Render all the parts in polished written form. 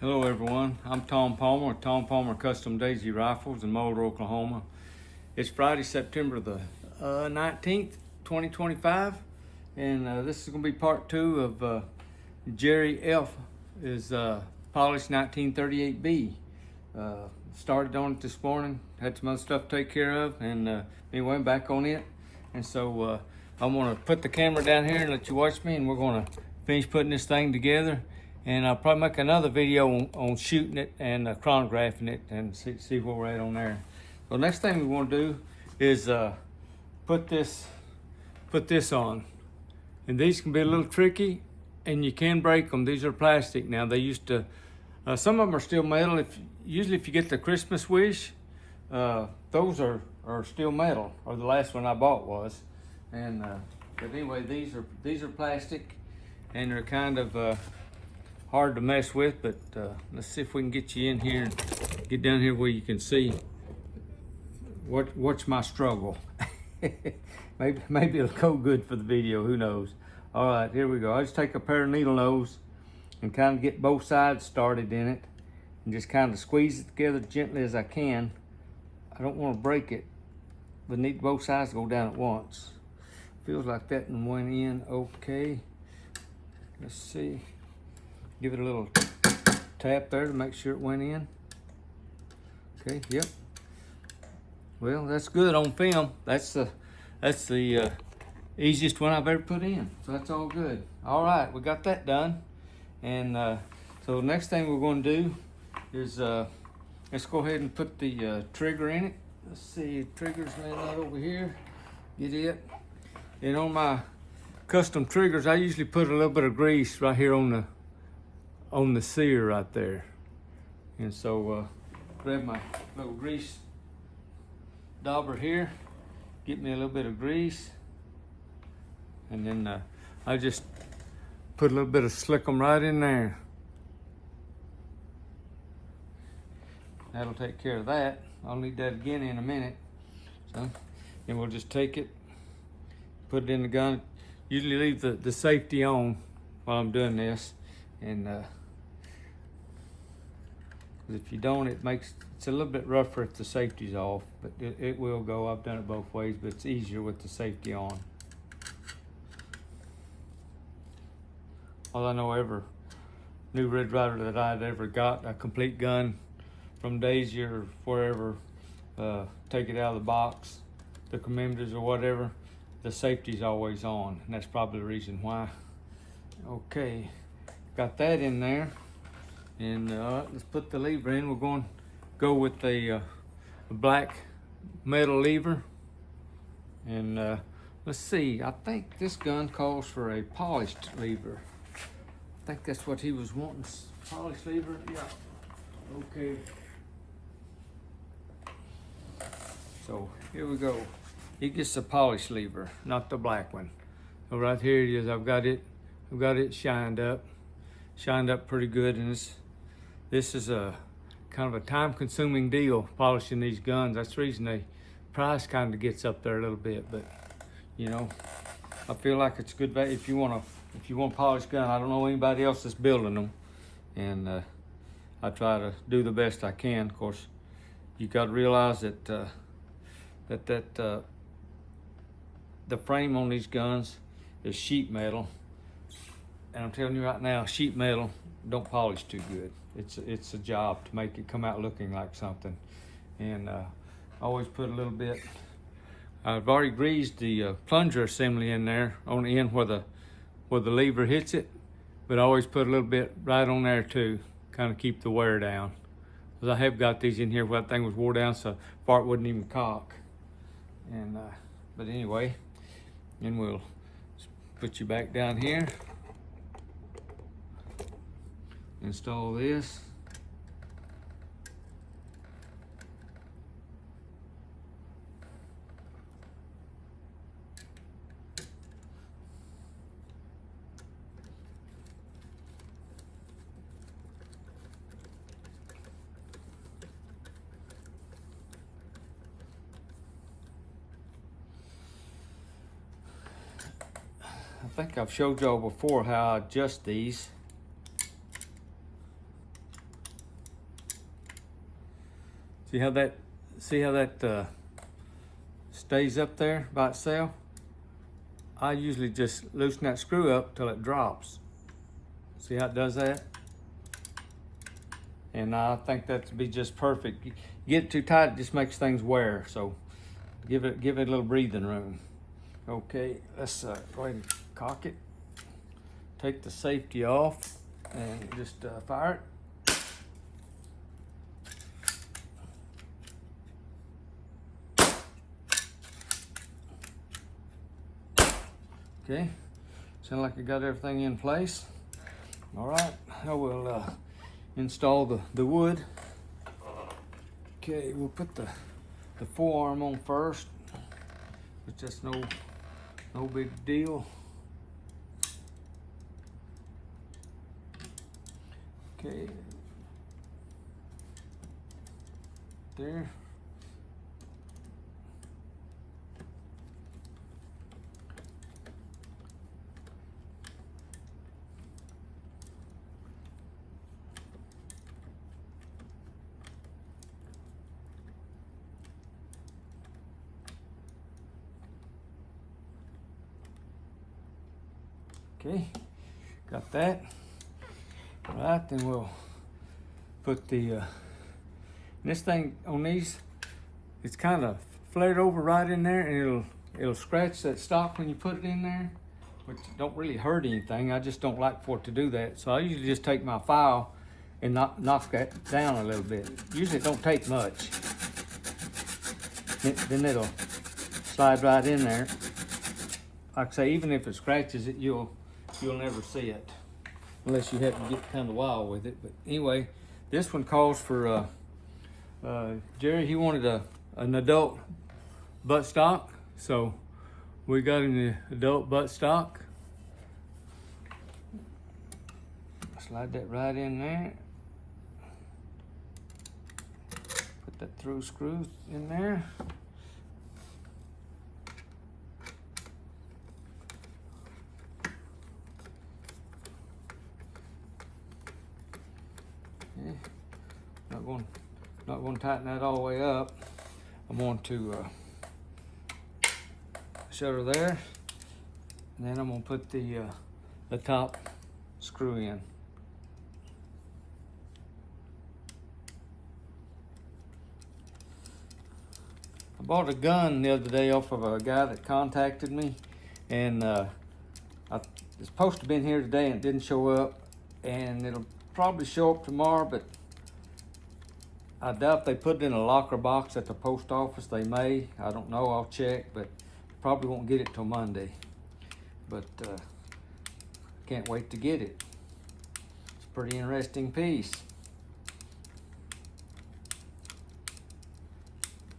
Hello everyone, I'm Tom Palmer with Tom Palmer Custom Daisy Rifles in Mulder, Oklahoma. It's Friday, September the 19th, 2025, and this is going to be part two of Jerry F. is polished 1938B. Started on it this morning, had some other stuff to take care of, and anyway, I'm back on it. And so I'm going to put the camera down here and let you watch me, and we're going to finish putting this thing together. And I'll probably make another video on shooting it and chronographing it and see where we're at on there. So next thing we want to do is put this on. And these can be a little tricky, and you can break them. These are plastic now. They used to, some of them are still metal. Usually if you get the Christmas Wish, those are still metal, or the last one I bought was. And but anyway, these are plastic, and they're kind of hard to mess with, but let's see if we can get you in here and get down here where you can see what's my struggle. maybe it'll go good for the video, who knows. All right, here we go. I just take a pair of needle nose and kind of get both sides started in it and just kind of squeeze it together gently as I can. I don't want to break it, but need both sides to go down at once. Feels like that one went in okay. Let's see. Give it a little tap there to make sure it went in. Okay, yep. Well, that's good on film. That's the easiest one I've ever put in. So that's all good. All right, we got that done. And so the next thing we're going to do is let's go ahead and put the trigger in it. Let's see, trigger's laying right over here. Get it. And on my custom triggers, I usually put a little bit of grease right here on the sear right there. And so grab my little grease dauber here, get me a little bit of grease, and then I just put a little bit of slickum right in there. That'll take care of that. I'll need that again in a minute. So then we'll just take it, put it in the gun. Usually leave the safety on while I'm doing this, and if you don't, it's a little bit rougher if the safety's off, but it will go. I've done it both ways, but it's easier with the safety on. All I know, every new Red Ryder that I'd ever got a complete gun from Daisy or wherever, take it out of the box, the commemoratives or whatever, the safety's always on, and that's probably the reason why. Okay, got that in there. And let's put the lever in. We're going to go with a black metal lever. And let's see, I think this gun calls for a polished lever. I think that's what he was wanting, polished lever, yeah. Okay. So here we go. He gets the polished lever, not the black one. So right here it is, I've got it shined up pretty good, and this is a kind of a time-consuming deal, polishing these guns. That's the reason the price kind of gets up there a little bit. But you know, I feel like it's good value if you want a polished gun. I don't know anybody else that's building them, and I try to do the best I can. Of course, you got to realize that the frame on these guns is sheet metal, and I'm telling you right now, sheet metal don't polish too good. It's a job to make it come out looking like something. And I always put a little bit, I've already greased the plunger assembly in there on the end where the lever hits it, but I always put a little bit right on there too, kind of keep the wear down. Because I have got these in here where that thing was wore down so far it wouldn't even cock. And but anyway, then we'll put you back down here. Install this. I think I've showed y'all before how I adjust these. See how that stays up there by itself? I usually just loosen that screw up till it drops. See how it does that? And I think that to be just perfect. You get it too tight, it just makes things wear. So give it a little breathing room. Okay, let's go ahead and cock it. Take the safety off and just fire it. Okay, sound like I got everything in place. All right, I will install the wood. Okay, we'll put the forearm on first, which that's no big deal. Okay, there. Okay, got that. All right, then we'll put the this thing on these. It's kind of flared over right in there, and it'll scratch that stock when you put it in there, which don't really hurt anything. I just don't like for it to do that. So I usually just take my file and knock that down a little bit. Usually it don't take much. Then it'll slide right in there. Like I say, even if it scratches it, you'll never see it unless you have to get kind of wild with it. But anyway, this one calls for Jerry. He wanted an adult buttstock, so we got him the adult buttstock. Slide that right in there. Put that through screw in there. Not going to tighten that all the way up. I'm going to shut her there, and then I'm going to put the top screw in. I bought a gun the other day off of a guy that contacted me, and it's supposed to have been here today and it didn't show up, and it'll probably show up tomorrow, but I doubt they put it in a locker box at the post office. They may, I don't know, I'll check, but probably won't get it till Monday. But can't wait to get it. It's a pretty interesting piece.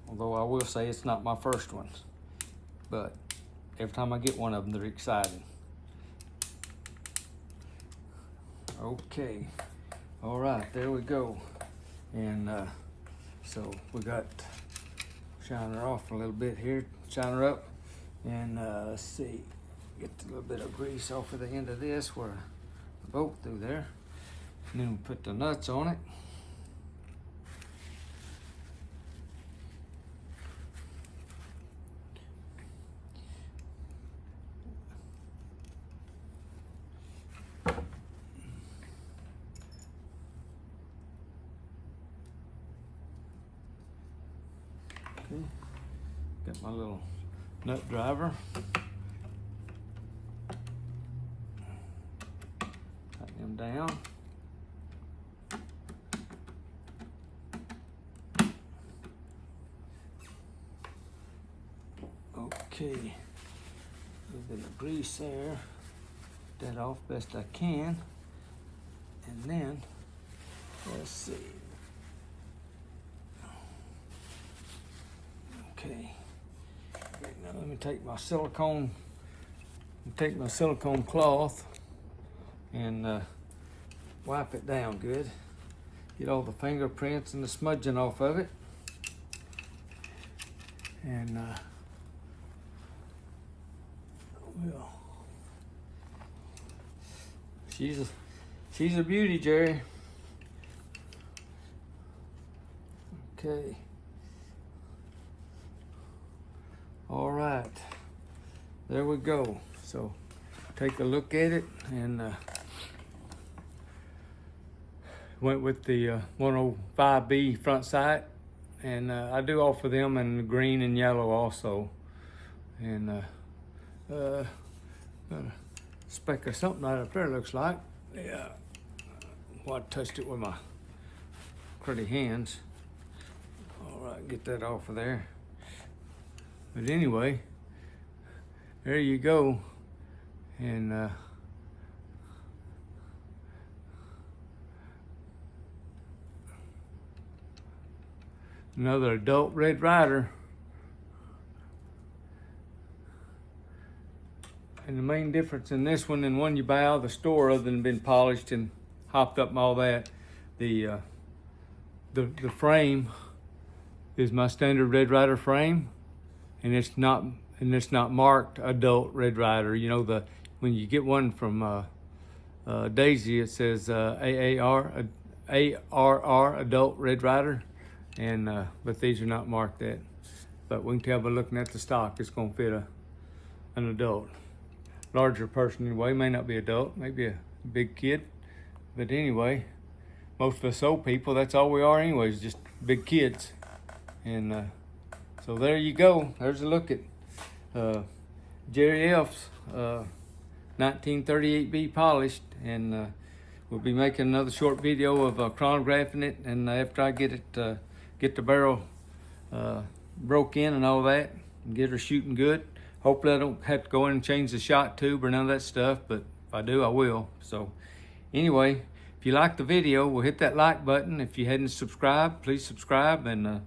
Although I will say it's not my first one, but every time I get one of them, they're exciting. Okay, all right, there we go. And so we got, shine her off a little bit here, shine her up, and let's see, get a little bit of grease off of the end of this where the bolt through there, and then we put the nuts on it. Okay. Got my little nut driver. Tighten them down. Okay. A little bit of grease there. Get that off best I can. And then, let's see. Okay, now let me take my silicone cloth and wipe it down good. Get all the fingerprints and the smudging off of it. And well, she's a beauty, Jerry. Okay. All right. There we go. So take a look at it, and went with the 105B front sight, and I do offer them in green and yellow also. And got a speck of something right up there, looks like. Yeah. Well, I touched it with my pretty hands. All right, get that off of there. But anyway, there you go. And another adult Red Ryder. And the main difference in this one and one you buy out of the store, other than been polished and hopped up and all that, the frame is my standard Red Ryder frame, and it's not marked adult Red Ryder. You know, when you get one from Daisy, it says ARR adult Red Ryder, and but these are not marked that. But we can tell by looking at the stock, it's gonna fit an adult. Larger person anyway, may not be adult, maybe a big kid. But anyway, most of us old people, that's all we are anyways, just big kids. And so there you go. There's a look at Jerry Elf's 1938B polished. And we'll be making another short video of chronographing it. And after I get it, get the barrel broke in and all that, and get her shooting good. Hopefully I don't have to go in and change the shot tube or none of that stuff, but if I do, I will. So anyway, if you like the video, we'll hit that like button. If you hadn't subscribed, please subscribe and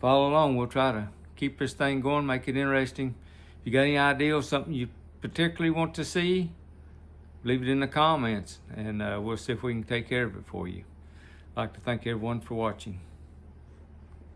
follow along. We'll try to keep this thing going, make it interesting. If you got any ideas, something you particularly want to see, leave it in the comments, and we'll see if we can take care of it for you. I'd like to thank everyone for watching.